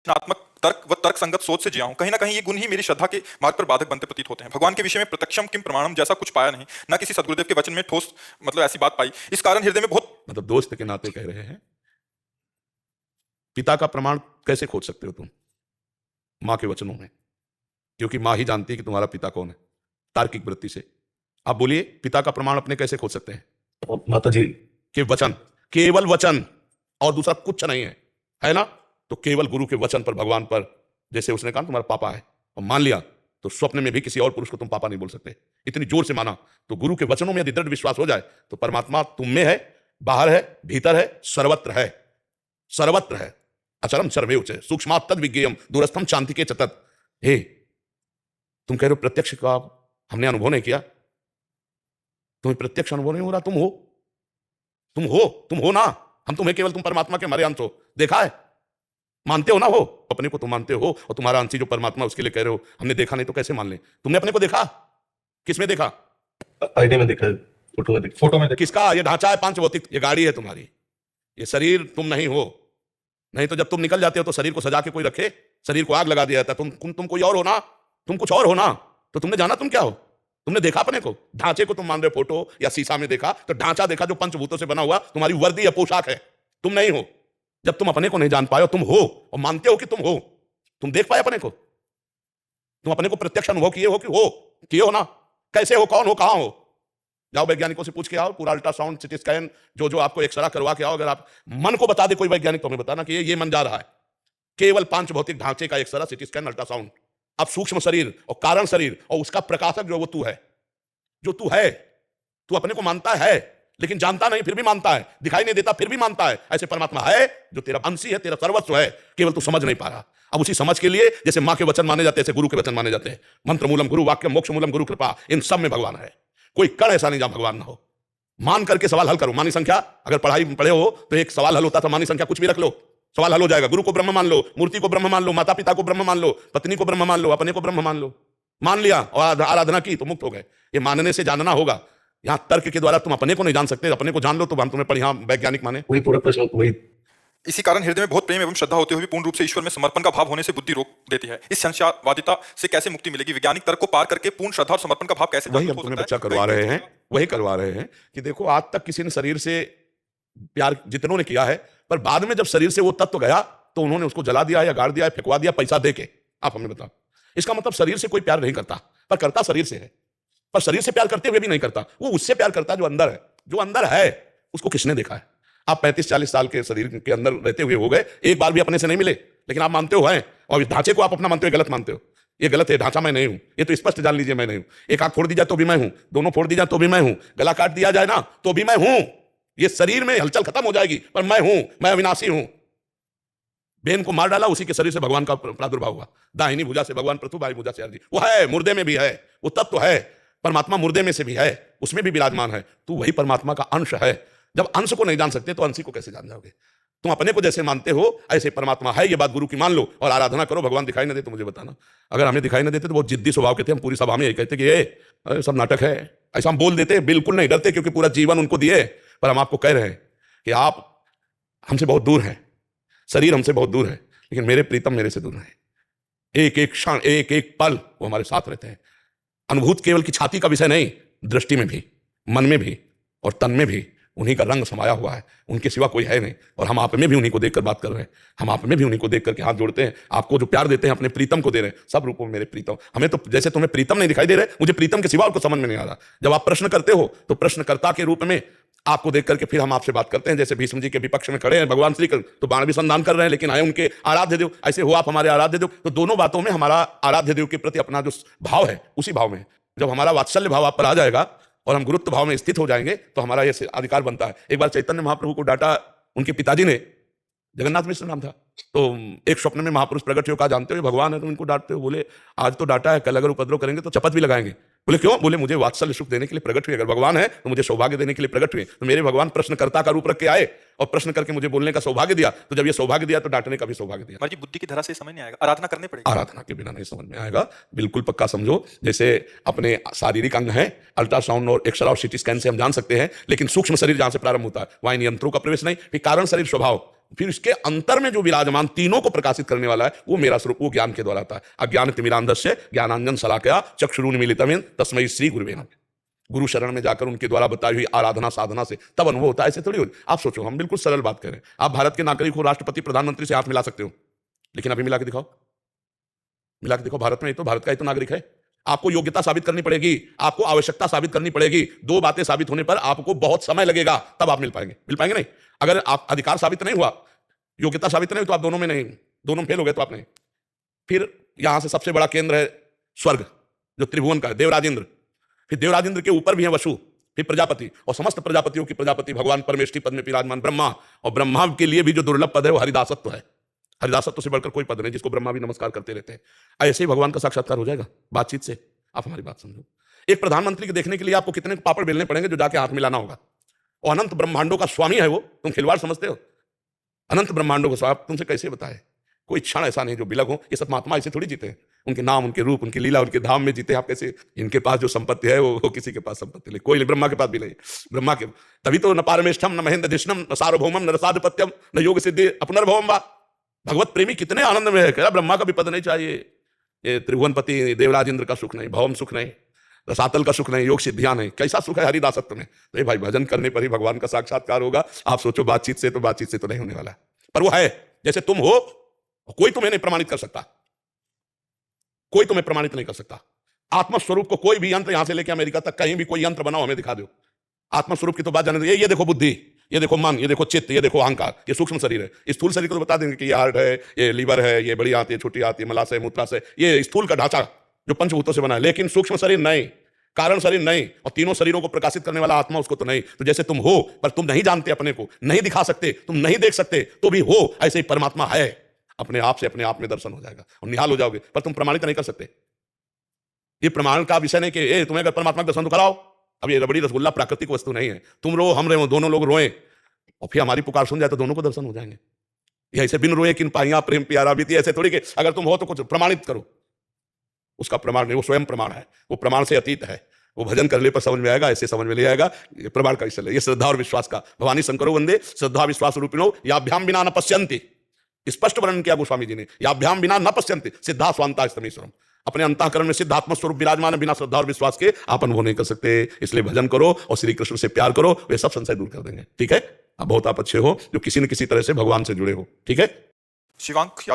रचनात्मक तर्क व तर्क संगत सोच से जिया हूं। कहीं ना कहीं ये गुण ही मेरी श्रद्धा के मार्ग पर बाधक बनते प्रतीत होते हैं। भगवान के विषय में प्रत्यक्षम किम प्रमाणम जैसा कुछ पाया नहीं, न किसी सदगुरुदेव के वचन में ठोस ऐसी बात पाई। इस कारण हृदय में बहुत मतलब दोस्त के नाते कह रहे हैं, पिता का प्रमाण कैसे खोज सकते हो तुम मां के वचनों में, क्योंकि मां ही जानती है कि तुम्हारा पिता कौन है, तार्किक वृत्ति से। आप बोलिए, पिता का प्रमाण अपने कैसे खोज सकते हैं? माता जी के वचन, केवल वचन, और दूसरा कुछ नहीं है ना? तो केवल गुरु के वचन पर, भगवान पर, जैसे उसने कहा तुम्हारा पापा है और मान लिया, तो स्वप्न में भी किसी और पुरुष को तुम पापा नहीं बोल सकते। इतनी जोर से माना, तो गुरु के वचनों में यदि दृढ़ विश्वास हो जाए तो परमात्मा तुम में है, बाहर है, भीतर है, सर्वत्र है, सर्वत्र है। अचरम सर्वे उच्च सूक्ष्मात् तद विज्ञेयम दूरस्थम शांति के चतत। हे, तुम कह रहे हो प्रत्यक्ष का हमने अनुभव नहीं किया, तुम्हें प्रत्यक्ष अनुभव नहीं हो रहा? तुम हो, तुम हो, तुम हो ना। हम तुम्हें केवल, तुम परमात्मा के हमारे अंश हो, देखा है, मानते हो ना? हो अपने को तुम मानते हो, और तुम्हारा अंशी जो परमात्मा उसके लिए कह रहे हो हमने देखा नहीं, तो कैसे मान ले? तुमने अपने को देखा? किसमें देखा? आईडी में देखा, फोटो में देखा। फोटो में किसका? ये ढांचा है पांच भौतिक, ये गाड़ी है तुम्हारी, ये शरीर तुम नहीं हो। नहीं तो जब तुम निकल जाते हो तो शरीर को सजा के कोई रखे? शरीर को आग लगा दिया जाता। तुम कोई और हो ना, तुम कुछ और हो ना। तो तुमने जाना तुम क्या हो? तुमने देखा अपने को? ढांचे को तुम मान रहे हो, फोटो या शीशा में देखा, तो ढांचा देखा जो पंचभूतों से बना हुआ, तुम्हारी वर्दी या पोशाक है, तुम नहीं हो। जब तुम अपने को नहीं जान पाए, तुम हो और मानते हो कि तुम हो, तुम देख पाए अपने को? तुम अपने को प्रत्यक्ष अनुभव किए हो कि हो, किए हो ना? कैसे हो, कौन हो, कहां हो? जाओ वैज्ञानिकों से पूछ के आओ, पूरा अल्ट्रासाउंड, सिटी स्कैन, जो आपको एक्सरा करवा के आओ। अगर आप मन को बता दे कोई वैज्ञानिक, तो हमें बताना कि ये मन जा रहा है। केवल पांच भौतिक ढांचे का एक्सरा, सिटी स्कैन, अल्ट्रासाउंड। अब सूक्ष्म शरीर और कारण शरीर और उसका प्रकाशक जो वो तू है, जो तू है, तू अपने को मानता है लेकिन जानता नहीं, फिर भी मानता है, दिखाई नहीं देता फिर भी मानता है। ऐसे परमात्मा है जो तेरा अंशी है, तेरा सर्वस्व है, केवल तू समझ नहीं पा रहा। अब उसी समझ के लिए जैसे मां के वचन माने जाते हैं, ऐसे गुरु के वचन माने जाते हैं। मंत्र मूलम गुरु वाक्य, मोक्ष मूलम गुरु कृपा, इन सब में भगवान है। कोई कण ऐसा नहीं जहां भगवान ना हो। मान करके सवाल हल करो। मानी संख्या, अगर पढ़ाई पढ़े हो तो एक सवाल हल होता था, मानी संख्या कुछ भी रख लो, सवाल हल हो जाएगा। गुरु को ब्रह्म मान लो, मूर्ति को ब्रह्म मान लो, माता पिता को ब्रह्म मान लो, पत्नी को ब्रह्म मान लो, अपने को ब्रह्म मान लो। मान लिया और आराधना की तो मुक्त हो गए। ये मानने से जानना होगा। यहां तर्क के द्वारा तुम अपने को नहीं जान सकते, अपने को जान लो तो हम तुम्हें यहां वैज्ञानिक माने। वही पूरा प्रश्न वही। इसी कारण हृदय में बहुत प्रेम एवं श्रद्धा होते हुए भी पूर्ण रूप से ईश्वर में समर्पण का भाव होने से बुद्धि रोक देती है। इस संशयवादिता से कैसे मुक्ति मिलेगी? वैज्ञानिक तर्क को पार करके पूर्ण श्रद्धा और समर्पण का भाव कैसे वही जागृत हम हो तुम्हें सकता बच्चा है? करवा रहे हैं, वही करवा रहे हैं कि देखो, आज तक किसी ने शरीर से प्यार जितनों ने किया है, पर बाद में जब शरीर से वो तत्व गया तो उन्होंने उसको जला दिया या गाड़ दिया, फेंकवा दिया पैसा देके। आप हमें बताओ, इसका मतलब शरीर से कोई प्यार नहीं करता, पर करता शरीर से है। पर शरीर से प्यार करते हुए भी नहीं करता, वो उससे प्यार करता जो अंदर है। जो अंदर है उसको किसने देखा है? आप 35-40 साल के शरीर के अंदर रहते हुए हो गए, एक बार भी अपने से नहीं मिले, लेकिन आप मानते हो हैं। और इस ढांचे को आप अपना मानते हो, गलत मानते हो। ये गलत है, ढांचा मैं नहीं हूं, ये तो स्पष्ट जान लीजिए मैं नहीं हूं। एक आंख फोड़ दी जाए तो भी मैं हूं, दोनों फोड़ दी जाए तो भी मैं हूं, गला काट दिया जाए ना तो भी मैं हूं। ये शरीर में हलचल खत्म हो जाएगी, पर मैं हूं, मैं अविनाशी हूं। बेन को मार डाला, उसी के शरीर से भगवान का प्रादुर्भाव हुआ। दाहिनी भुजा से भगवान पृथु, बाई भुजा से अर्जुन। वो है, मुर्दे में भी है, वो तत्व है। परमात्मा मुर्दे में से भी है, उसमें भी विराजमान है। तू वही परमात्मा का अंश है। जब अंश को नहीं जान सकते तो अंशी को कैसे जान जाओगे? तुम अपने को जैसे मानते हो ऐसे परमात्मा है, ये बात गुरु की मान लो और आराधना करो। भगवान दिखाई न दे तो मुझे बताना। अगर हमें दिखाई न देते तो बहुत जिद्दी स्वभाव के थे, हम पूरी सभा में यही कहते कि ये सब नाटक है, ऐसा हम बोल देते। बिल्कुल नहीं डरते, क्योंकि पूरा जीवन उनको दिए। पर हम आपको कह रहे हैं कि आप हमसे बहुत दूर हैं, शरीर हमसे बहुत दूर है, लेकिन मेरे प्रीतम मेरे से दूर है। एक एक क्षण, एक एक पल वो हमारे साथ रहते हैं। अनुभूत केवल की छाती का विषय नहीं, दृष्टि में भी, मन में भी और तन में भी उन्हीं का रंग समाया हुआ है। उनके सिवा कोई है नहीं। और हम आप में भी उन्हीं को देखकर बात कर रहे हैं, हम आप में भी उन्हीं को देख करके हाथ जोड़ते हैं। आपको जो प्यार देते हैं अपने प्रीतम को दे रहे हैं, सब रूपों में मेरे प्रीतम। हमें तो जैसे तुम्हें प्रीतम नहीं दिखाई दे रहे, मुझे प्रीतम के सिवा आपको समझ में नहीं आ रहा। जब आप प्रश्न करते हो तो प्रश्नकर्ता के रूप में आपको देख करके फिर हम आपसे बात करते हैं। जैसे भीष्म जी के विपक्ष में खड़े हैं भगवान श्री कृष्ण, तो बाण भी संधान कर रहे हैं, लेकिन आए उनके आराध्य देव। ऐसे हो आप हमारे आराध्य देव। तो दोनों बातों में हमारा आराध्य देव के प्रति अपना जो भाव है, उसी भाव में जब हमारा वात्सल्य भाव आप पर आ जाएगा और हम गुरुत्व भाव में स्थित हो जाएंगे, तो हमारा ये अधिकार बनता है। एक बार चैतन्य महाप्रभु को डांटा उनके पिताजी ने, जगन्नाथ मिश्र नाम था। तो एक स्वप्न में महापुरुष प्रकट हुए, कहा जानते हो ये भगवान है, तुम इनको डांटते हो? बोले आज तो डांटा है, कल अगर उपद्रव करेंगे तो चपत भी लगाएंगे। बोले क्यों? बोले मुझे वात्सल्य सुख देने के लिए प्रकट हुए। अगर भगवान है तो मुझे सौभाग्य देने के लिए प्रकट हुए। तो मेरे भगवान प्रश्नकर्ता का रूप रख के आए और प्रश्न करके मुझे बोलने का सौभाग्य दिया। तो जब ये सौभाग्य दिया तो डांटने का भी सौभाग्य दिया। जी, बुद्धि की धरा से समझ नहीं आएगा, आराधना करनी पड़ेगी। आराधना के बिना नहीं समझ में आएगा। बिल्कुल पक्का समझो। जैसे अपने शारीरिक अंग है, अल्ट्रासाउंड और एक्सरा और सिटी स्कैन से हम जान सकते हैं, लेकिन सूक्ष्म शरीर जहां से प्रारंभ होता है वहां इन यंत्रों का प्रवेश नहीं। फिर कारण शरीर स्वभाव, फिर इसके अंतर में जो विराजमान तीनों को प्रकाशित करने वाला है वो मेरा स्वरूप, वो ज्ञान के द्वारा आता है। अज्ञान तिमिरांधस्य ज्ञानांजन शलाकया चक्षुरुन्मीलितं येन तस्मै श्री गुरुवे नमः। गुरु शरण में जाकर उनके द्वारा बताई हुई आराधना साधना से तब अनुभव होता है, ऐसे थोड़ी हो। आप सोचो, हम बिल्कुल सरल बात करें, आप भारत के नागरिक हो, राष्ट्रपति प्रधानमंत्री से हाथ मिला सकते हो, लेकिन अभी मिला के दिखाओ, मिला के दिखाओ। भारत में तो भारत का ही तो नागरिक है। आपको योग्यता साबित करनी पड़ेगी, आपको आवश्यकता साबित करनी पड़ेगी। दो बातें साबित होने पर आपको बहुत समय लगेगा, तब आप मिल पाएंगे नहीं। अगर आप अधिकार साबित नहीं हुआ, योग्यता साबित नहीं, तो आप दोनों में नहीं, दोनों में फेल हो गए तो आप नहीं। फिर यहां से सबसे बड़ा केंद्र है स्वर्ग, जो त्रिभुवन का है, देवराजेंद्र। फिर देवराजेंद्र के ऊपर भी है वसु, फिर प्रजापति, और समस्त प्रजापतियों की प्रजापति भगवान परमेष्ठी पद में विराजमान ब्रह्मा। और ब्रह्मा के लिए भी जो दुर्लभ पद है वो हरिदासत्व है। हरिदासत्व से बढ़कर कोई पद नहीं, जिसको ब्रह्मा भी नमस्कार करते रहते हैं। ऐसे ही भगवान का साक्षात्कार हो जाएगा बातचीत से। आप हमारी बात समझो, एक प्रधानमंत्री के देखने के लिए आपको कितने पापड़ बेलने पड़ेंगे, जो जाके हाथ मिलाना होगा। और अनंत ब्रह्मांडों का स्वामी है वो, तुम खिलवाड़ समझते हो? अनंत ब्रह्मांडों को स्वामी तुमसे कैसे बताए? कोई क्षण ऐसा नहीं जो बिलग हो। ये सब महात्मा ऐसे थोड़ी जीते हैं, उनके नाम, उनके रूप, उनकी लीला, उनके धाम में जीते। आप कैसे? इनके पास जो संपत्ति है वो किसी के पास संपत्ति नहीं, कोई ब्रह्मा के पास भी नहीं। ब्रह्मा के तभी तो न पारमेष्ठम न महेंद्र दिष्णम न सार्वभौमम न रसाधिपत्यम न योग सिद्धि अपनर्भवम वा। भगवत प्रेमी कितने आनंद में है, कह ब्रह्मा का भी पद नहीं चाहिए, ये त्रिभुवनपति देवराजेंद्र का सुख नहीं, भवम सुख नहीं, रसातल का सुख नहीं, योग सिद्धियां नहीं, कैसा सुख है हरिदासत्व में। तो ये भाई भजन करने पर ही भगवान का साक्षात्कार होगा। आप सोचो बातचीत से तो नहीं होने वाला, पर वो है। जैसे तुम हो, कोई तुम्हें नहीं प्रमाणित कर सकता, कोई तुम्हें प्रमाणित नहीं कर सकता। आत्मस्वरूप को कोई भी यंत्र यहां से लेकर अमेरिका तक कहीं भी कोई यंत्र बनाओ, हमें दिखा दो। आत्मस्वरूप की तो बात जाने दो। ये देखो बुद्धि, ये देखो मन, ये देखो चित्त, ये देखो अहंकार, ये सूक्ष्म शरीर है। स्थूल शरीर को तो बता देंगे कि ये हार्ट है, ये लीवर है, ये बड़ी आंत है, छोटी आंत है, मलाशय मूत्राशय, ये स्थूल का ढांचा जो पंचभूतों से बना है। लेकिन सूक्ष्म शरीर नहीं, कारण शरीर नहीं, और तीनों शरीरों को प्रकाशित करने वाला आत्मा उसको तो नहीं। तो जैसे तुम हो पर तुम नहीं जानते, अपने को नहीं दिखा सकते, तुम नहीं देख सकते, तो भी हो, ऐसे ही परमात्मा है। अपने आप से अपने आप में दर्शन हो जाएगा और निहाल हो जाओगे, पर तुम प्रमाणित नहीं कर सकते। ये प्रमाण का विषय नहीं कि तुम्हें अगर परमात्मा का दर्शन तो कराओ। अब ये रबड़ी रसगुल्ला प्राकृतिक वस्तु नहीं है। तुम रो, हम रो, दोनों लोग रोएं और फिर हमारी पुकार सुन जाए तो दोनों को दर्शन हो जाएंगे। ये ऐसे बिन रोए किन पाइया प्रेम प्यारा बीती, ऐसे थोड़ी कि अगर तुम हो तो कुछ प्रमाणित करो। उसका प्रमाण नहीं, वो स्वयं प्रमाण है, वो प्रमाण से अतीत है। वो भजन करने पर समझ में आएगा, ऐसे समझ में ले आएगा। ये प्रमाण का विषय है, ये श्रद्धा और विश्वास का। भवानी शंकरो वंदे श्रद्धा विश्वास रूपिणो याभ्याम बिना न पश्यन्ति। स्पष्ट वर्णन किया गोस्वामी जी ने, याभ्याम बिना न पश्यन्ति सिद्धा स्वांता स्तमेश्वरम। अपने अंतःकरण में सिद्ध आत्म स्वरूप विराजमान, बिना श्रद्धा और विश्वास के आप अनुभव नहीं कर सकते। इसलिए भजन करो और श्री कृष्ण से प्यार करो, वे सब संशय दूर कर देंगे। ठीक है? अब बहुत आप अच्छे हो जो किसी न किसी तरह से भगवान से जुड़े हो। ठीक है? शिवांक यादव